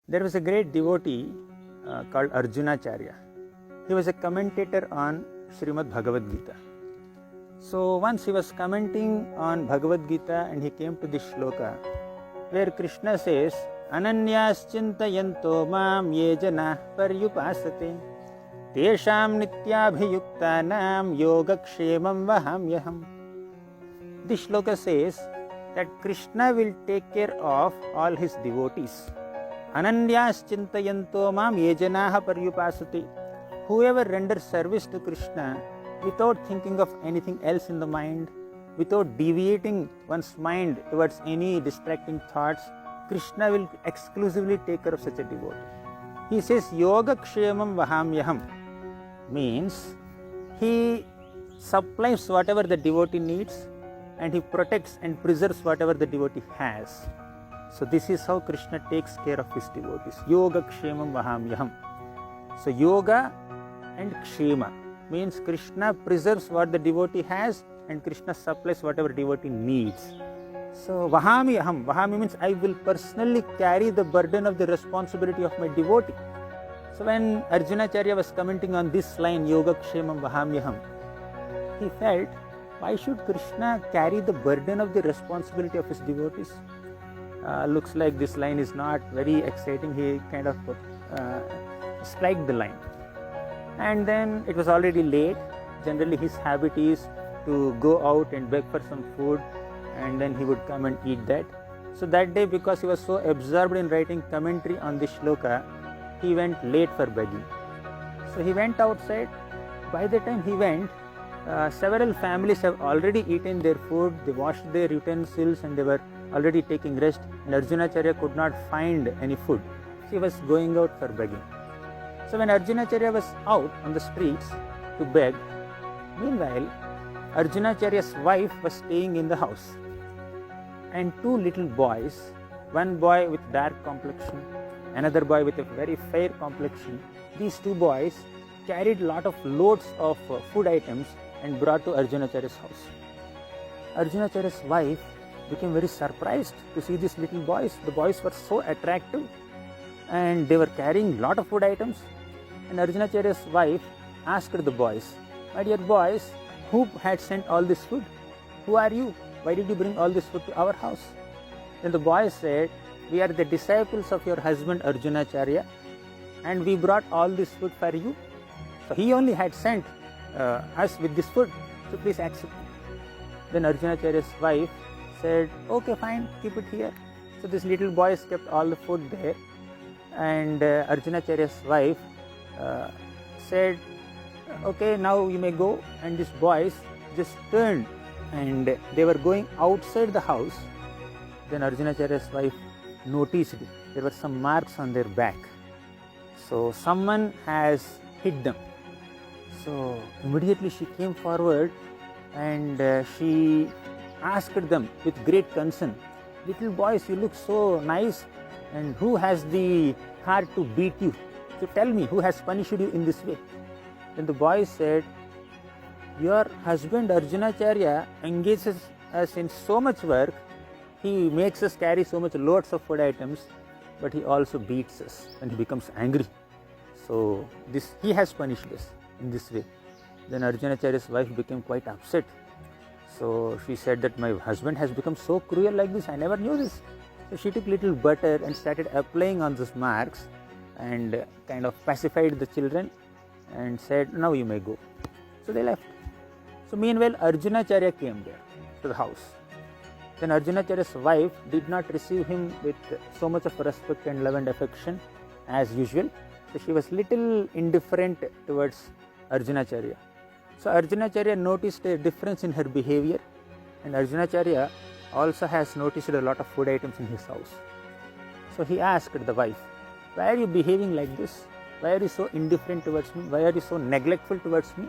There was a great devotee called Arjunacharya. He was a commentator on Srimad Bhagavad Gita. So once he was commenting on Bhagavad Gita and he came to this shloka where Krishna says, Ananyaschintayanto mam ye jana paryupasate tesham nityabhiyuktanam yoga-kshemam-vahamyaham. This shloka says that Krishna will take care of all his devotees. Ananyaschintayanto mam ye jana paryupasate. Whoever renders service to Krishna without thinking of anything else in the mind, without deviating one's mind towards any distracting thoughts, Krishna will exclusively take care of such a devotee. He says, yoga-kshemam-vahamyaham means he supplies whatever the devotee needs and he protects and preserves whatever the devotee has. So this is how Krishna takes care of his devotees. Yoga-kshemam-vahamyaham. So yoga and kshema means Krishna preserves what the devotee has and Krishna supplies whatever devotee needs. So vahamyaham, vahami means I will personally carry the burden of the responsibility of my devotee. So when Arjunacharya was commenting on this line, yoga-kshemam-vahamyaham, he felt, why should Krishna carry the burden of the responsibility of his devotees? Looks like this line is not very exciting. He kind of spiked the line. And then it was already late. Generally his habit is to go out and beg for some food and then he would come and eat that. So that day, because he was so absorbed in writing commentary on this shloka, he went late for begging. So he went outside. By the time he went, several families have already eaten their food, they washed their utensils and they were already taking rest, and Arjunacharya could not find any food. So he was going out for begging. So when Arjunacharya was out on the streets to beg, meanwhile Arjunacharya's wife was staying in the house, and two little boys, one boy with dark complexion, another boy with a very fair complexion, these two boys carried lot of loads of food items and brought to Arjunacharya's house. Arjunacharya's wife became very surprised to see these little boys. The boys were so attractive and they were carrying lot of food items. And Arjunacharya's wife asked the boys, my dear boys, who had sent all this food? Who are you? Why did you bring all this food to our house? Then the boys said, we are the disciples of your husband Arjunacharya and we brought all this food for you. So he only had sent us with this food, so please accept it. Then Arjunacharya's wife said, okay, fine, keep it here. So these little boys kept all the food there, and Arjunacharya's wife said, okay, now you may go. And these boys just turned and they were going outside the house. Then Arjunacharya's wife noticed there were some marks on their back. So someone has hit them. So immediately she came forward and she asked them with great concern, little boys, you look so nice, and who has the heart to beat you? So tell me, who has punished you in this way? Then the boys said, your husband Arjunacharya engages us in so much work, he makes us carry so much loads of food items, but he also beats us and he becomes angry. So he has punished us in this way. Then Arjunacharya's wife became quite upset. So she said that my husband has become so cruel like this, I never knew this. So she took little butter and started applying on those marks and kind of pacified the children and said, now you may go. So they left. So meanwhile Arjunacharya came there to the house. Then Arjunacharya's wife did not receive him with so much of respect and love and affection as usual. So she was little indifferent towards Arjunacharya. So Arjunacharya noticed a difference in her behavior, and Arjunacharya also has noticed a lot of food items in his house. So he asked the wife, why are you behaving like this? Why are you so indifferent towards me? Why are you so neglectful towards me?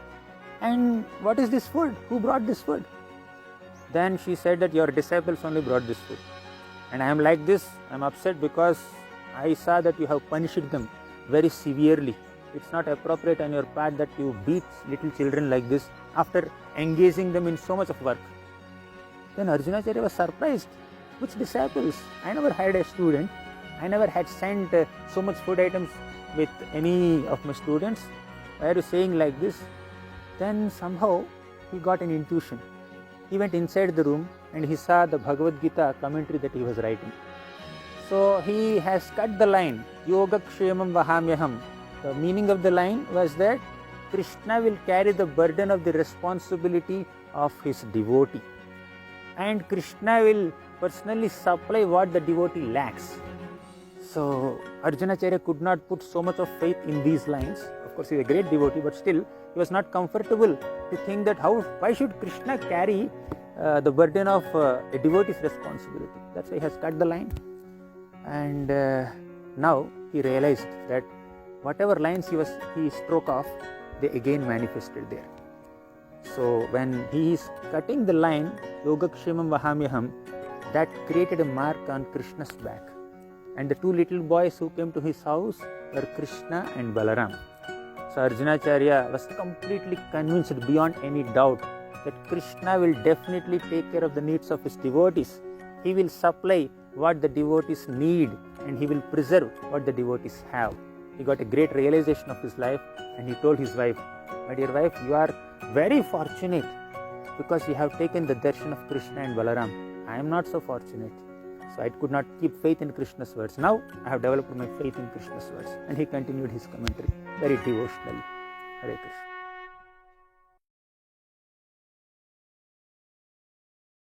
And what is this food? Who brought this food? Then she said that your disciples only brought this food. And I am like this, I am upset because I saw that you have punished them very severely. It's not appropriate on your part that you beat little children like this after engaging them in so much of work. Then Arjunacharya was surprised. Which disciples? I never had a student. I never had sent so much food items with any of my students. Why are you saying like this? Then somehow he got an intuition. He went inside the room and he saw the Bhagavad Gita commentary that he was writing. So he has cut the line, yoga-kshemam-vahamyaham. The meaning of the line was that Krishna will carry the burden of the responsibility of his devotee. And Krishna will personally supply what the devotee lacks. So Arjunacharya could not put so much of faith in these lines. Of course, he is a great devotee, but still he was not comfortable to think that why should Krishna carry the burden of a devotee's responsibility. That's why he has cut the line. And now he realized that whatever lines he struck off, they again manifested there. So when he is cutting the line, yoga-kshemam-vahamyaham, that created a mark on Krishna's back. And the two little boys who came to his house were Krishna and Balaram. So Arjunacharya was completely convinced beyond any doubt that Krishna will definitely take care of the needs of his devotees. He will supply what the devotees need and he will preserve what the devotees have. He got a great realization of his life and he told his wife, "My dear wife, you are very fortunate because you have taken the darshan of Krishna and Balaram. I am not so fortunate. So I could not keep faith in Krishna's words. Now I have developed my faith in Krishna's words." And he continued his commentary very devotionally. Hare Krishna.